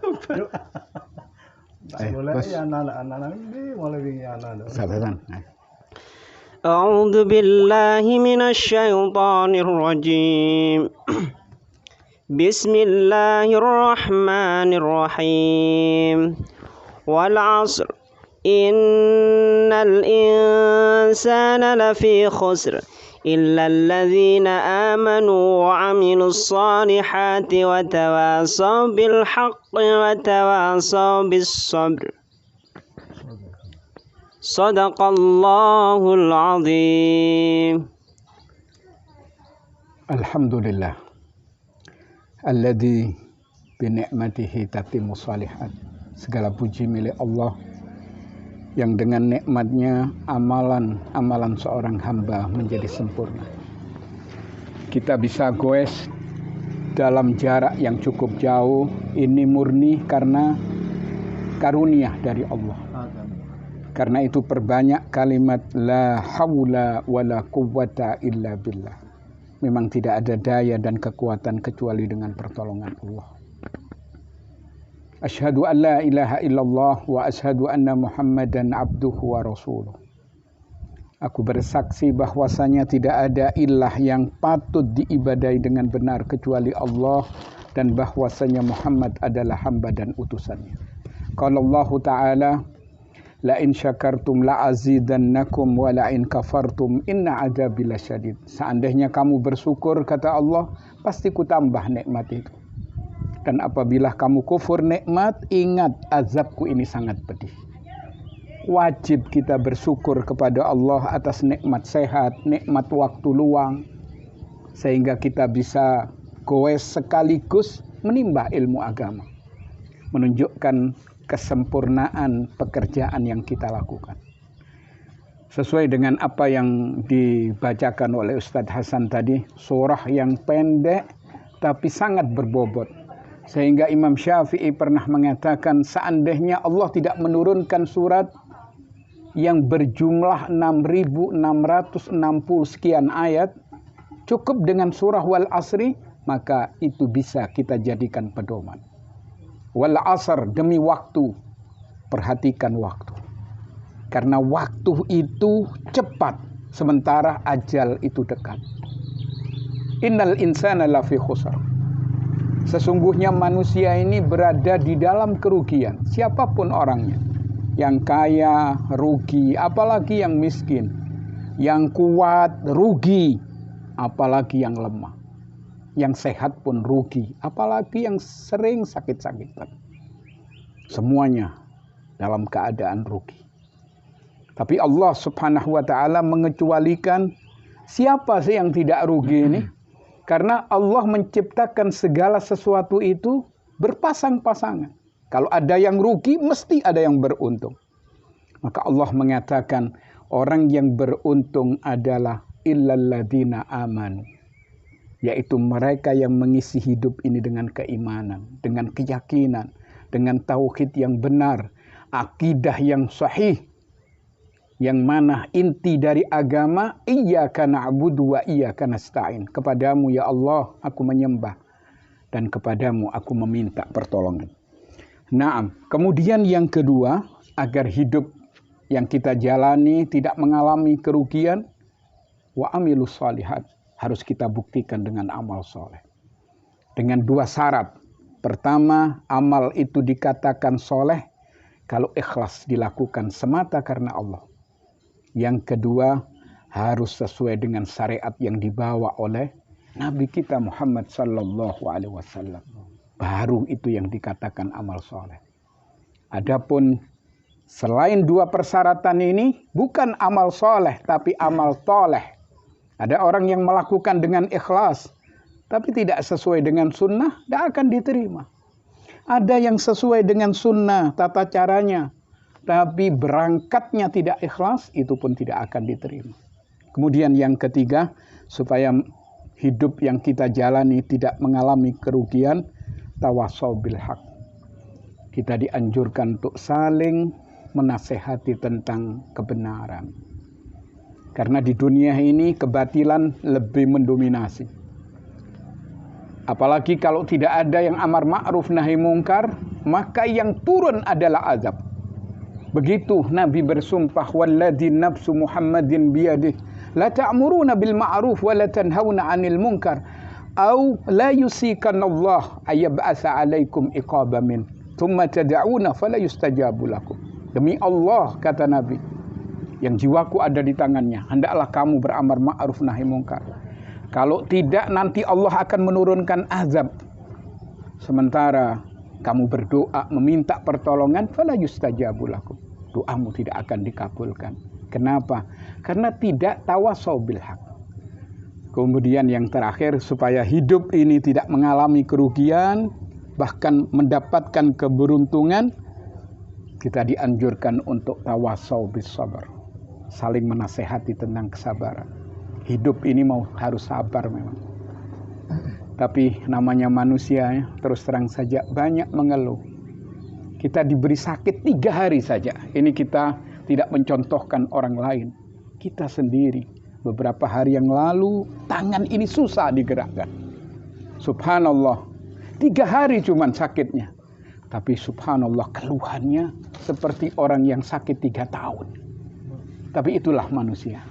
Yuk. Boleh ya anak-anak ini mulai wingi anak. Sabaran. أعوذ بالله من الشيطان الرجيم بسم الله الرحمن الرحيم والعصر إن الإنسان لفي خسر إلا الذين آمنوا وعملوا الصالحات وتواصوا بالحق وتواصوا بالصبر صدق الله العظيم. Alhamdulillah alladzi bi ni'matihi tatimmu shalihat. Segala puji milik Allah yang dengan nikmatnya amalan seorang hamba menjadi sempurna. Kita bisa goes dalam jarak yang cukup jauh, ini murni karena karunia dari Allah. Karena itu perbanyak kalimat la haula wala quwwata illa billah. Memang tidak ada daya dan kekuatan kecuali dengan pertolongan Allah. Asyhadu an la ilaha illallah wa asyhadu anna Muhammadan abduhu wa rasuluh. Aku bersaksi bahwasanya tidak ada ilah yang patut diibadai dengan benar kecuali Allah dan bahwasanya Muhammad adalah hamba dan utusannya. Qala Allah Ta'ala la in syakartum la azidannakum wa la in kafartum inna adzabi lasyadid. Seandainya kamu bersyukur kata Allah, pasti ku tambah nikmat itu. Dan apabila kamu kufur nikmat, ingat azabku ini sangat pedih. Wajib kita bersyukur kepada Allah atas nikmat sehat, nikmat waktu luang, sehingga kita bisa goes sekaligus menimba ilmu agama, menunjukkan kesempurnaan pekerjaan yang kita lakukan. Sesuai dengan apa yang dibacakan oleh Ustadz Hasan tadi, surah yang pendek tapi sangat berbobot. Sehingga Imam Syafi'i pernah mengatakan seandainya Allah tidak menurunkan surat yang berjumlah 6.660 sekian ayat, cukup dengan surah Wal Asri, maka itu bisa kita jadikan pedoman. Wal asr, demi waktu, perhatikan waktu. Karena waktu itu cepat, sementara ajal itu dekat. Innal insana lafi khusr. Sesungguhnya manusia ini berada di dalam kerugian, siapapun orangnya. Yang kaya, rugi, apalagi yang miskin. Yang kuat, rugi, apalagi yang lemah. Yang sehat pun rugi, apalagi yang sering sakit-sakitan. Semuanya dalam keadaan rugi. Tapi Allah Subhanahu wa ta'ala mengecualikan siapa sih yang tidak rugi ini? Karena Allah menciptakan segala sesuatu itu berpasang-pasangan. Kalau ada yang rugi, mesti ada yang beruntung. Maka Allah mengatakan orang yang beruntung adalah illalladzina amanu. Yaitu mereka yang mengisi hidup ini dengan keimanan, dengan keyakinan, dengan tauhid yang benar, akidah yang sahih, yang mana inti dari agama, iyyaka na'budu wa iyyaka nasta'in. Kepadamu ya Allah aku menyembah, dan kepadamu aku meminta pertolongan. Naam. Kemudian yang kedua, agar hidup yang kita jalani tidak mengalami kerugian, wa amilus shalihat. Harus kita buktikan dengan amal soleh. Dengan dua syarat. Pertama, amal itu dikatakan soleh kalau ikhlas dilakukan semata karena Allah. Yang kedua, harus sesuai dengan syariat yang dibawa oleh Nabi kita Muhammad sallallahu alaihi wasallam. Baru itu yang dikatakan amal soleh. Adapun selain dua persyaratan ini, bukan amal soleh, tapi amal toleh. Ada orang yang melakukan dengan ikhlas, tapi tidak sesuai dengan sunnah, tidak akan diterima. Ada yang sesuai dengan sunnah, tata caranya, tapi berangkatnya tidak ikhlas, itu pun tidak akan diterima. Kemudian yang ketiga, supaya hidup yang kita jalani tidak mengalami kerugian, tawasau bil haq. Kita dianjurkan untuk saling menasehati tentang kebenaran. Karena di dunia ini kebatilan lebih mendominasi. Apalagi kalau tidak ada yang amar ma'ruf nahi mungkar, maka yang turun adalah azab. Begitu Nabi bersumpah, walladzi nafsu Muhammadin biyadih, la ta'muruna bil ma'ruf wa la tanhauna 'anil munkar, au la yusikanallah ayyab'atsa 'alaikum iqabamin, thumma tad'una fala yustajabu lakum. Demi Allah, kata Nabi, yang jiwaku ada di tangannya, hendaklah kamu beramar ma'ruf nahi mungkar. Kalau tidak, nanti Allah akan menurunkan azab. Sementara kamu berdoa meminta pertolongan, fala yustajabu lakum. Doamu tidak akan dikabulkan. Kenapa? Karena tidak tawasau bil haq. Kemudian yang terakhir, supaya hidup ini tidak mengalami kerugian, bahkan mendapatkan keberuntungan, kita dianjurkan untuk tawasau bis sabar. Saling menasehati tentang kesabaran. Hidup ini harus sabar memang. Tapi namanya manusia ya, terus terang saja banyak mengeluh. Kita diberi sakit 3 hari saja. Ini kita tidak mencontohkan orang lain. Kita sendiri. Beberapa hari yang lalu tangan ini susah digerakkan. Subhanallah. 3 hari cuman sakitnya. Tapi subhanallah keluhannya seperti orang yang sakit 3 tahun. Tapi itulah manusia.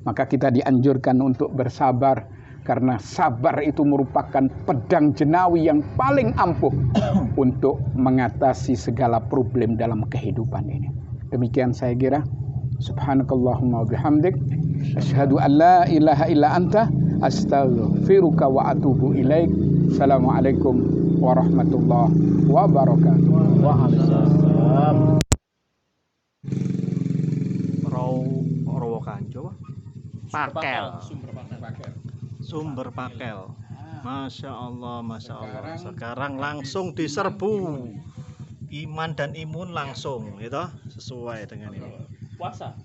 Maka kita dianjurkan untuk bersabar, karena sabar itu merupakan pedang jenawi yang paling ampuh untuk mengatasi segala problem dalam kehidupan ini. Demikian saya kira. Subhanakallahumma bihamdik, asyhadu an la ilaha illa anta, astaghfiruka wa atubu ilaik. Assalamualaikum warahmatullahi wabarakatuh. Waalaikumsalam. Rowo Kanco. Pakel. Sumber pakel. Masya Allah, Masya Allah. Sekarang langsung diserbu. Iman dan imun langsung, gitu, sesuai dengan ini. Puasa.